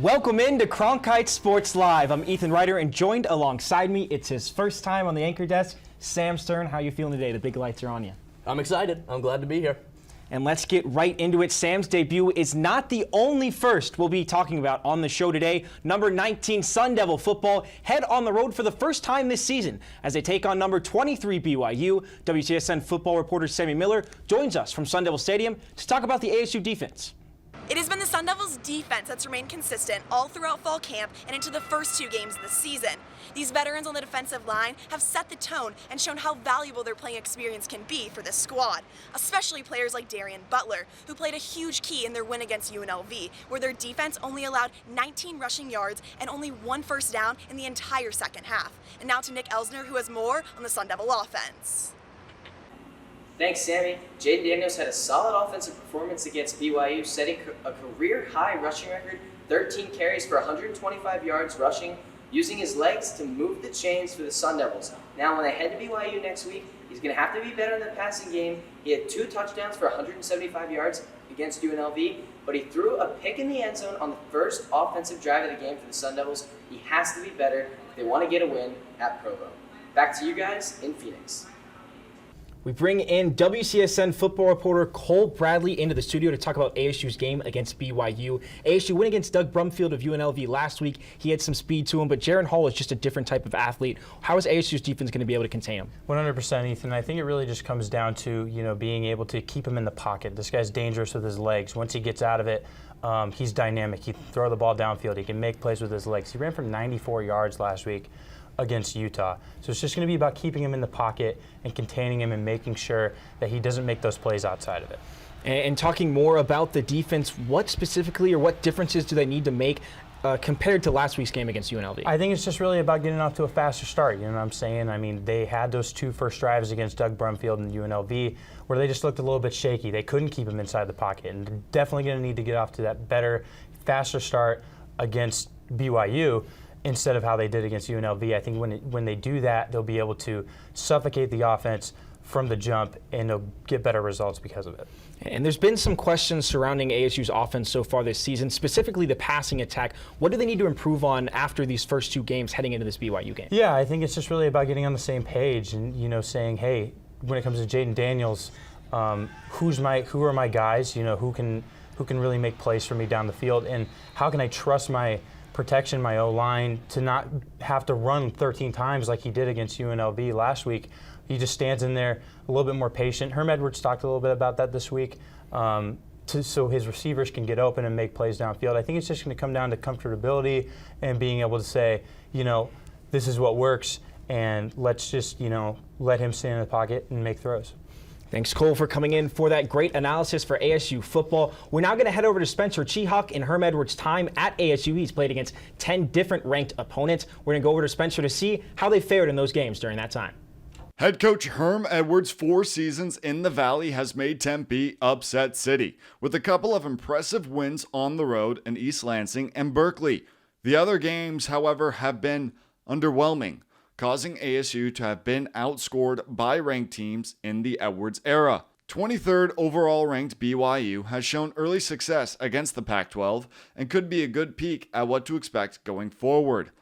Welcome into Cronkite Sports Live. I'm Ethan Ryder, and joined alongside me, it's his first time on the anchor desk, Sam Stern. How you feeling today? The big lights are on you. I'm excited. I'm glad to be here. And let's get right into it. Sam's debut is not the only first we'll be talking about on the show today. Number 19 Sun Devil Football head on the road for the first time this season as they take on number 23 BYU. WCSN football reporter Sammy Miller joins us from Sun Devil Stadium to talk about the ASU defense. It has been the Sun Devils' defense that's remained consistent all throughout fall camp and into the first two games of the season. These veterans on the defensive line have set the tone and shown how valuable their playing experience can be for this squad, especially players like Darian Butler, who played a huge key in their win against UNLV, where their defense only allowed 19 rushing yards and only one first down in the entire second half. And now to Nick Elsner, who has more on the Sun Devil offense. Thanks, Sammy. Jaden Daniels had a solid offensive performance against BYU, setting a career-high rushing record, 13 carries for 125 yards rushing, using his legs to move the chains for the Sun Devils. Now, when they head to BYU next week, he's going to have to be better in the passing game. He had 2 touchdowns for 175 yards against UNLV, but he threw a pick in the end zone on the first offensive drive of the game for the Sun Devils. He has to be better if they want to get a win at Provo. Back to you guys in Phoenix. We bring in WCSN football reporter Cole Bradley into the studio to talk about ASU's game against BYU. ASU went against Doug Brumfield of UNLV last week. He had some speed to him, but Jaron Hall is just a different type of athlete. How is ASU's defense going to be able to contain him? 100%, Ethan. I think it really just comes down to, being able to keep him in the pocket. This guy's dangerous with his legs. Once he gets out of it, he's dynamic. He can throw the ball downfield. He can make plays with his legs. He ran for 94 yards last week against Utah. So it's just going to be about keeping him in the pocket and containing him and making sure that he doesn't make those plays outside of it. And talking more about the defense, what specifically or what differences do they need to make compared to last week's game against UNLV? I think it's just really about getting off to a faster start. You know what I'm saying? I mean, they had those 2 first drives against Doug Brumfield and UNLV where they just looked a little bit shaky. They couldn't keep him inside the pocket, and they're definitely going to need to get off to that better, faster start against BYU instead of how they did against UNLV. I think when they do that, they'll be able to suffocate the offense from the jump, and they'll get better results because of it. And there's been some questions surrounding ASU's offense so far this season, specifically the passing attack. What do they need to improve on after these first 2 games heading into this BYU game? Yeah, I think it's just really about getting on the same page and, saying, hey, when it comes to Jaden Daniels, who are my guys, who can really make plays for me down the field, and how can I trust my protection, my O-line, to not have to run 13 times like he did against UNLV last week. He just stands in there a little bit more patient. Herm Edwards talked a little bit about that this week, so his receivers can get open and make plays downfield. I think it's just going to come down to comfortability and being able to say, this is what works, and let's just, let him stand in the pocket and make throws. Thanks, Cole, for coming in for that great analysis for ASU football. We're now going to head over to Spencer Chihak in Herm Edwards' time at ASU. He's played against 10 different ranked opponents. We're going to go over to Spencer to see how they fared in those games during that time. Head coach Herm Edwards' 4 seasons in the Valley has made Tempe upset city, with a couple of impressive wins on the road in East Lansing and Berkeley. The other games, however, have been underwhelming, causing ASU to have been outscored by ranked teams in the Edwards era. 23rd overall ranked BYU has shown early success against the Pac-12 and could be a good peek at what to expect going forward.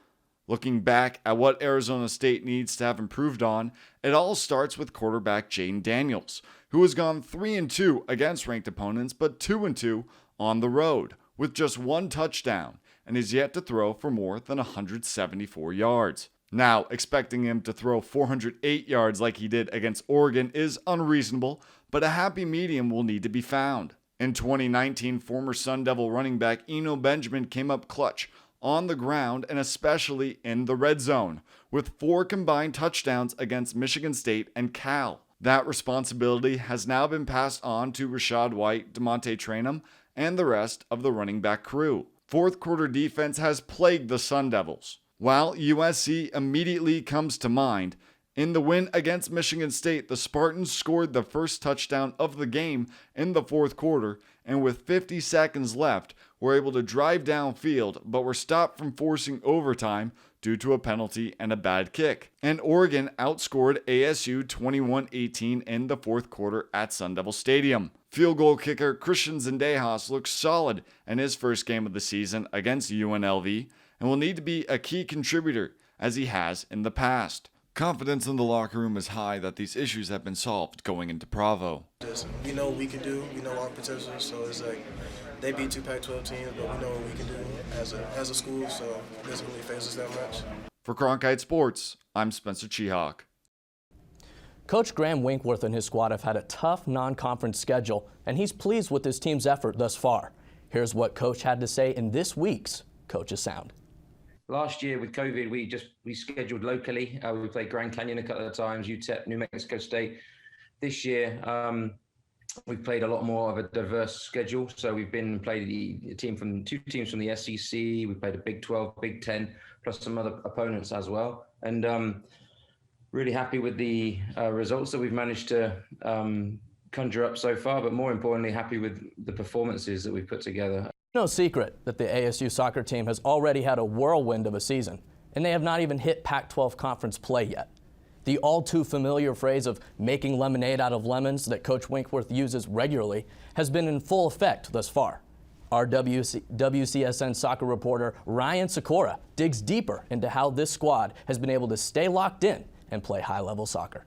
Looking back at what Arizona State needs to have improved on, it all starts with quarterback Jaden Daniels, who has gone 3-2 against ranked opponents but 2-2 on the road, with just 1 touchdown, and is yet to throw for more than 174 yards. Now, expecting him to throw 408 yards like he did against Oregon is unreasonable, but a happy medium will need to be found. In 2019, former Sun Devil running back Eno Benjamin came up clutch on the ground and especially in the red zone, with 4 combined touchdowns against Michigan State and Cal. That responsibility has now been passed on to Rashad White, DeMonte Traynham, and the rest of the running back crew. Fourth quarter defense has plagued the Sun Devils. While USC immediately comes to mind, in the win against Michigan State, the Spartans scored the first touchdown of the game in the fourth quarter, and with 50 seconds left, were able to drive downfield, but were stopped from forcing overtime due to a penalty and a bad kick. And Oregon outscored ASU 21-18 in the fourth quarter at Sun Devil Stadium. Field goal kicker Christian Zendejas looks solid in his first game of the season against UNLV and will need to be a key contributor as he has in the past. Confidence in the locker room is high that these issues have been solved going into Provo. We know what we can do, we know our potential, so it's like they beat 2 Pac-12 teams, but we know what we can do as a school, so it doesn't really phase us that much. For Cronkite Sports, I'm Spencer Chihak. Coach Graham Winkworth and his squad have had a tough non-conference schedule, and he's pleased with his team's effort thus far. Here's what Coach had to say in this week's Coach's Sound. Last year with COVID, we scheduled locally. We played Grand Canyon a couple of times, UTEP, New Mexico State. This year, we've played a lot more of a diverse schedule. So we've played two teams from the SEC. We played a Big 12, Big 10, plus some other opponents as well. And really happy with the results that we've managed to conjure up so far, but more importantly, happy with the performances that we've put together. No secret that the ASU soccer team has already had a whirlwind of a season, and they have not even hit Pac-12 conference play yet. The all too familiar phrase of making lemonade out of lemons that Coach Winkworth uses regularly has been in full effect thus far. Our WCSN soccer reporter Ryan Sikora digs deeper into how this squad has been able to stay locked in and play high-level soccer.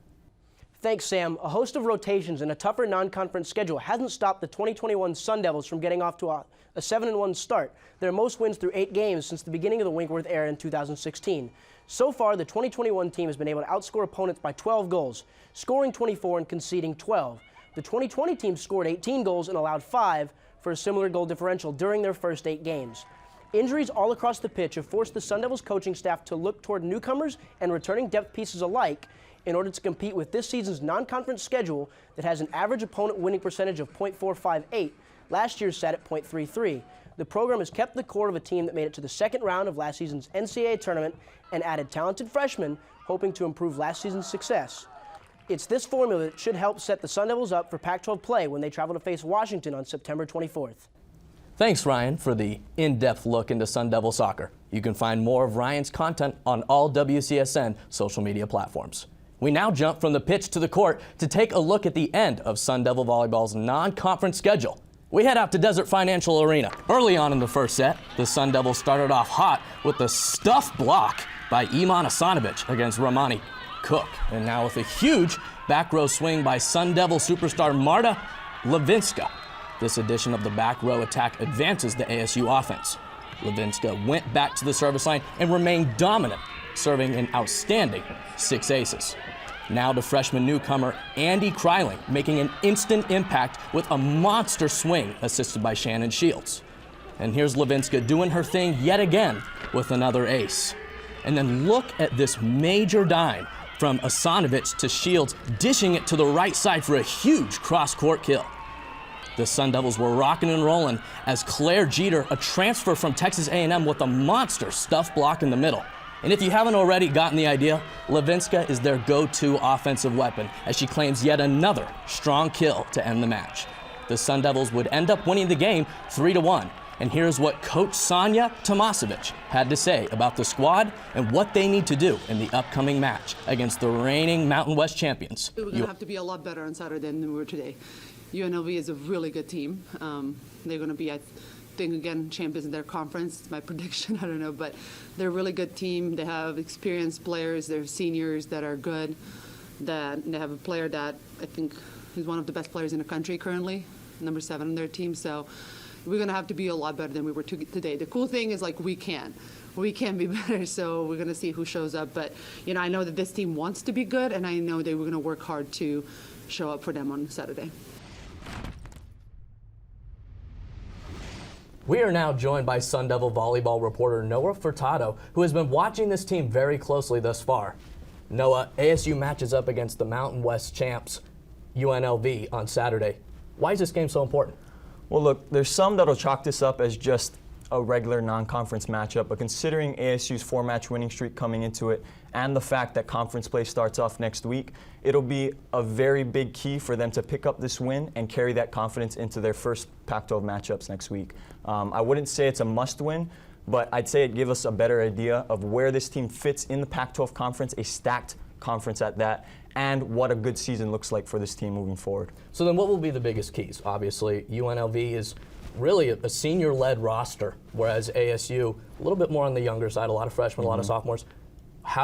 Thanks, Sam. A host of rotations and a tougher non-conference schedule hasn't stopped the 2021 Sun Devils from getting off to a 7-1 start, their most wins through 8 games since the beginning of the Winkworth era in 2016. So far, the 2021 team has been able to outscore opponents by 12 goals, scoring 24 and conceding 12. The 2020 team scored 18 goals and allowed 5 for a similar goal differential during their first 8 games. Injuries all across the pitch have forced the Sun Devils coaching staff to look toward newcomers and returning depth pieces alike in order to compete with this season's non-conference schedule that has an average opponent winning percentage of .458. Last year's sat at .33. The program has kept the core of a team that made it to the second round of last season's NCAA tournament and added talented freshmen, hoping to improve last season's success. It's this formula that should help set the Sun Devils up for Pac-12 play when they travel to face Washington on September 24th. Thanks, Ryan, for the in-depth look into Sun Devil soccer. You can find more of Ryan's content on all WCSN social media platforms. We now jump from the pitch to the court to take a look at the end of Sun Devil Volleyball's non-conference schedule. We head out to Desert Financial Arena. Early on in the first set, the Sun Devils started off hot with the stuff block by Iman Asanovic against Romani Cook. And now with a huge back row swing by Sun Devil superstar Marta Levinska. This edition of the back row attack advances the ASU offense. Levinska went back to the service line and remained dominant, serving an outstanding 6 aces. Now to freshman newcomer Andy Kryling, making an instant impact with a monster swing assisted by Shannon Shields. And here's Levinska doing her thing yet again with another ace. And then look at this major dime from Asanovic to Shields, dishing it to the right side for a huge cross-court kill. The Sun Devils were rocking and rolling as Claire Jeter, a transfer from Texas A&M, with a monster stuff block in the middle. And if you haven't already gotten the idea, Levinska is their go-to offensive weapon as she claims yet another strong kill to end the match. The Sun Devils would end up winning the game 3-1. And here's what Coach Sonia Tomasevic had to say about the squad and what they need to do in the upcoming match against the reigning Mountain West champions. We're going to have to be a lot better on Saturday than we were today. UNLV is a really good team. They're going to be, I think, again, champions in their conference. It's my prediction. I don't know, but they're a really good team. They have experienced players. They're seniors that are good. They have a player that I think is one of the best players in the country currently, number 7 on their team. So we're going to have to be a lot better than we were today. The cool thing is, like, we can be better, so we're going to see who shows up. But, you know, I know that this team wants to be good, and I know that we're going to work hard to show up for them on Saturday. We are now joined by Sun Devil Volleyball reporter Noah Furtado, who has been watching this team very closely thus far. Noah, ASU matches up against the Mountain West champs, UNLV, on Saturday. Why is this game so important? Well, look, there's some that'll chalk this up as just a regular non-conference matchup, but considering ASU's 4-match winning streak coming into it and the fact that conference play starts off next week, it'll be a very big key for them to pick up this win and carry that confidence into their first Pac-12 matchups next week. I wouldn't say it's a must-win, but I'd say it gives us a better idea of where this team fits in the Pac-12 conference, a stacked conference at that, and what a good season looks like for this team moving forward. So then what will be the biggest keys? Obviously, UNLV is really a senior-led roster, whereas ASU, a little bit more on the younger side, a lot of freshmen, a lot of sophomores.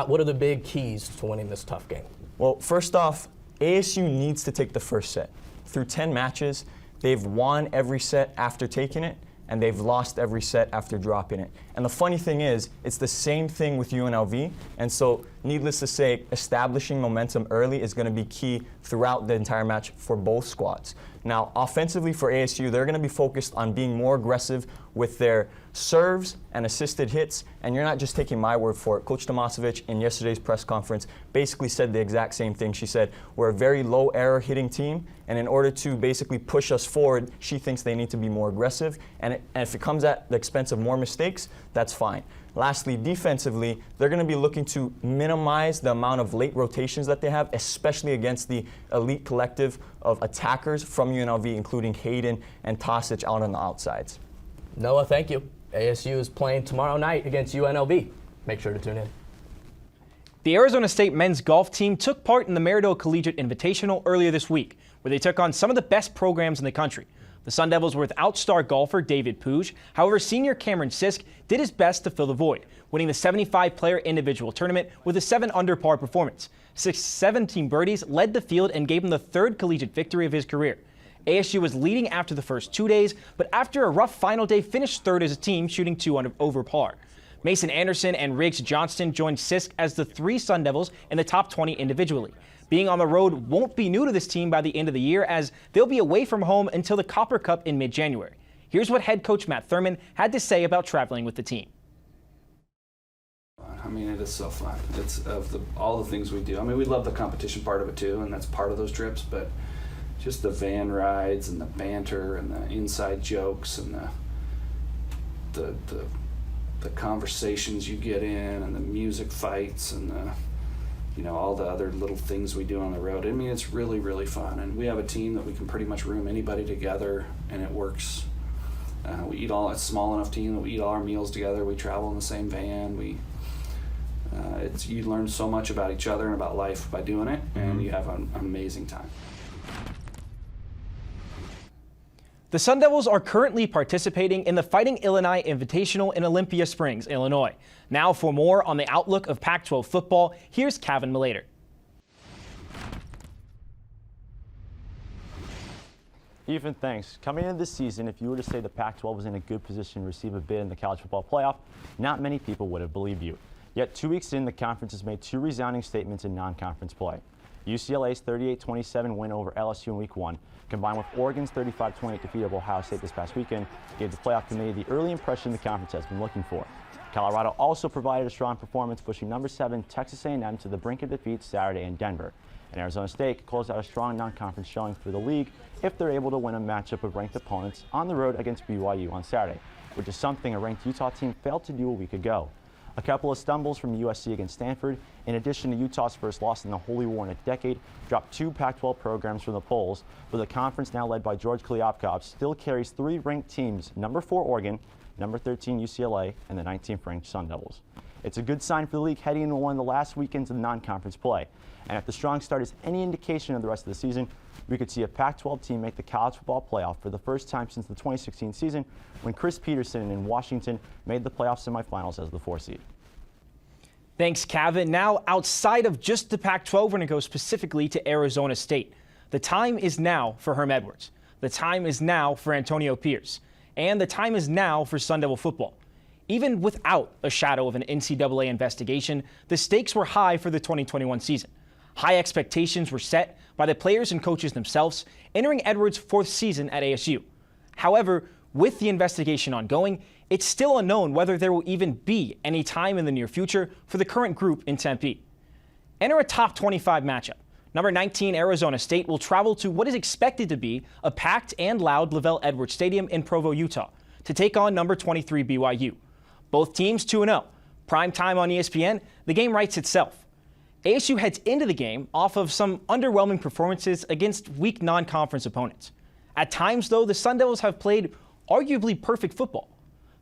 What are the big keys to winning this tough game? Well, first off, ASU needs to take the first set. Through 10 matches, they've won every set after taking it, and they've lost every set after dropping it. And the funny thing is, it's the same thing with UNLV, and so needless to say, establishing momentum early is going to be key throughout the entire match for both squads. Now, offensively for ASU, they're going to be focused on being more aggressive with their serves and assisted hits, and you're not just taking my word for it. Coach Tomasevic in yesterday's press conference basically said the exact same thing. She said, we're a very low error hitting team, and in order to basically push us forward, she thinks they need to be more aggressive, and if it comes at the expense of more mistakes, that's fine. Lastly, defensively, they're going to be looking to minimize the amount of late rotations that they have, especially against the elite collective of attackers from UNLV, including Hayden and Tosic out on the outsides. Noah, thank you. ASU is playing tomorrow night against UNLV. Make sure to tune in. The Arizona State men's golf team took part in the Maryville Collegiate Invitational earlier this week, where they took on some of the best programs in the country. The Sun Devils were without star golfer David Puig. However, senior Cameron Sisk did his best to fill the void, winning the 75-player individual tournament with a 7-under par performance. Sisk's 17 birdies led the field and gave him the third collegiate victory of his career. ASU was leading after the first 2 days, but after a rough final day, finished third as a team, shooting 2 over par. Mason Anderson and Riggs Johnston joined Sisk as the 3 Sun Devils in the top 20 individually. Being on the road won't be new to this team by the end of the year, as they'll be away from home until the Copper Cup in mid-January. Here's what head coach Matt Thurman had to say about traveling with the team. I mean, it is so fun. It's all the things we do. I mean, we love the competition part of it too, and that's part of those trips, but just the van rides and the banter and the inside jokes and the conversations you get in and the music fights and all the other little things we do on the road. I mean, it's really, really fun. And we have a team that we can pretty much room anybody together, and it works. It's a small enough team that we eat all our meals together. We travel in the same van. You learn so much about each other and about life by doing it, and you have an amazing time. The Sun Devils are currently participating in the Fighting Illini Invitational in Olympia Springs, Illinois. Now for more on the outlook of Pac-12 football, here's Kevin Malater. Ethan, thanks. Coming into this season, if you were to say the Pac-12 was in a good position to receive a bid in the college football playoff, not many people would have believed you. Yet 2 weeks in, the conference has made 2 resounding statements in non-conference play. UCLA's 38-27 win over LSU in Week 1, combined with Oregon's 35-28 defeat of Ohio State this past weekend, gave the playoff committee the early impression the conference has been looking for. Colorado also provided a strong performance, pushing number 7 Texas A&M to the brink of defeat Saturday in Denver. And Arizona State closed out a strong non-conference showing for the league if they're able to win a matchup of ranked opponents on the road against BYU on Saturday, which is something a ranked Utah team failed to do a week ago. A couple of stumbles from USC against Stanford, in addition to Utah's first loss in the Holy War in a decade, dropped 2 Pac-12 programs from the polls, but the conference now led by George Kliavkoff still carries 3 ranked teams, number 4 Oregon, number 13 UCLA, and the 19th ranked Sun Devils. It's a good sign for the league heading into one of the last weekends of non-conference play. And if the strong start is any indication of the rest of the season, we could see a Pac-12 team make the college football playoff for the first time since the 2016 season, when Chris Peterson in Washington made the playoff semifinals as the 4 seed. Thanks, Kevin. Now, outside of just the Pac-12, we're going to go specifically to Arizona State. The time is now for Herm Edwards. The time is now for Antonio Pierce. And the time is now for Sun Devil football. Even without a shadow of an NCAA investigation, the stakes were high for the 2021 season. High expectations were set by the players and coaches themselves, entering Edwards' 4th season at ASU. However, with the investigation ongoing, it's still unknown whether there will even be any time in the near future for the current group in Tempe. Enter a top 25 matchup. Number 19 Arizona State will travel to what is expected to be a packed and loud Lavelle Edwards Stadium in Provo, Utah, to take on number 23 BYU. Both teams 2-0. Prime time on ESPN, the game writes itself. ASU heads into the game off of some underwhelming performances against weak non-conference opponents. At times, though, the Sun Devils have played arguably perfect football.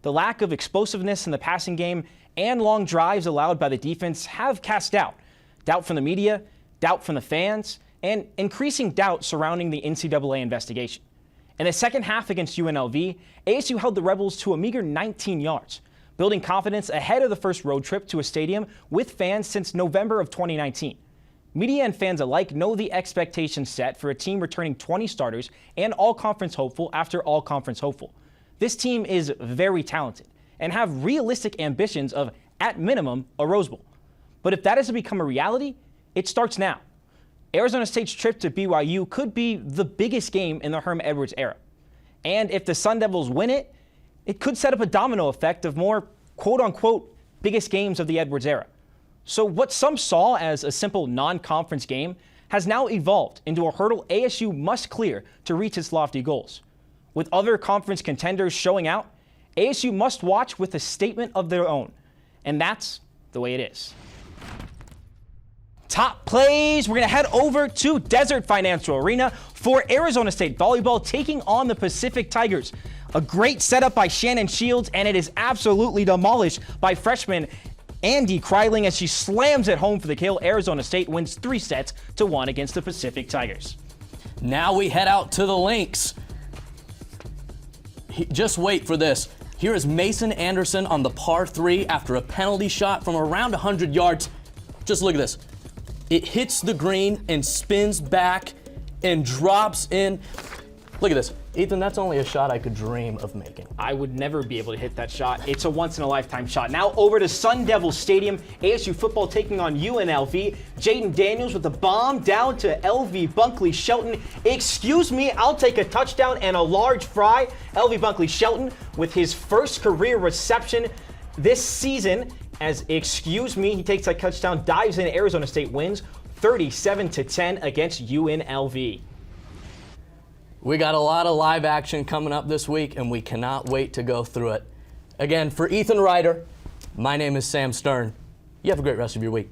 The lack of explosiveness in the passing game and long drives allowed by the defense have cast doubt. Doubt from the media, doubt from the fans, and increasing doubt surrounding the NCAA investigation. In the second half against UNLV, ASU held the Rebels to a meager 19 yards, building confidence ahead of the first road trip to a stadium with fans since November of 2019. Media and fans alike know the expectations set for a team returning 20 starters and all-conference hopeful after all-conference hopeful. This team is very talented and have realistic ambitions of, at minimum, a Rose Bowl. But if that is to become a reality, it starts now. Arizona State's trip to BYU could be the biggest game in the Herm Edwards era. And if the Sun Devils win it, it could set up a domino effect of more quote-unquote biggest games of the Edwards era. So what some saw as a simple non-conference game has now evolved into a hurdle ASU must clear to reach its lofty goals. With other conference contenders showing out, ASU must watch with a statement of their own. And that's the way it is. Top plays, we're going to head over to Desert Financial Arena for Arizona State Volleyball taking on the Pacific Tigers. A great setup by Shannon Shields, and it is absolutely demolished by freshman Andy Kryling as she slams it home for the kill. Arizona State wins 3-1 against the Pacific Tigers. Now we head out to the links. Just wait for this. Here is Mason Anderson on the par 3 after a penalty shot from around 100 yards. Just look at this. It hits the green and spins back and drops in. Look at this. Ethan, that's only a shot I could dream of making. I would never be able to hit that shot. It's a once-in-a-lifetime shot. Now over to Sun Devil Stadium. ASU football taking on UNLV. Jaden Daniels with the bomb down to LV Bunkley Shelton. Excuse me, I'll take a touchdown and a large fry. LV Bunkley Shelton with his first career reception this season. As, excuse me, he takes that touchdown, dives in. Arizona State wins 37-10 against UNLV. We got a lot of live action coming up this week, and we cannot wait to go through it. Again, for Ethan Ryder, my name is Sam Stern. You have a great rest of your week.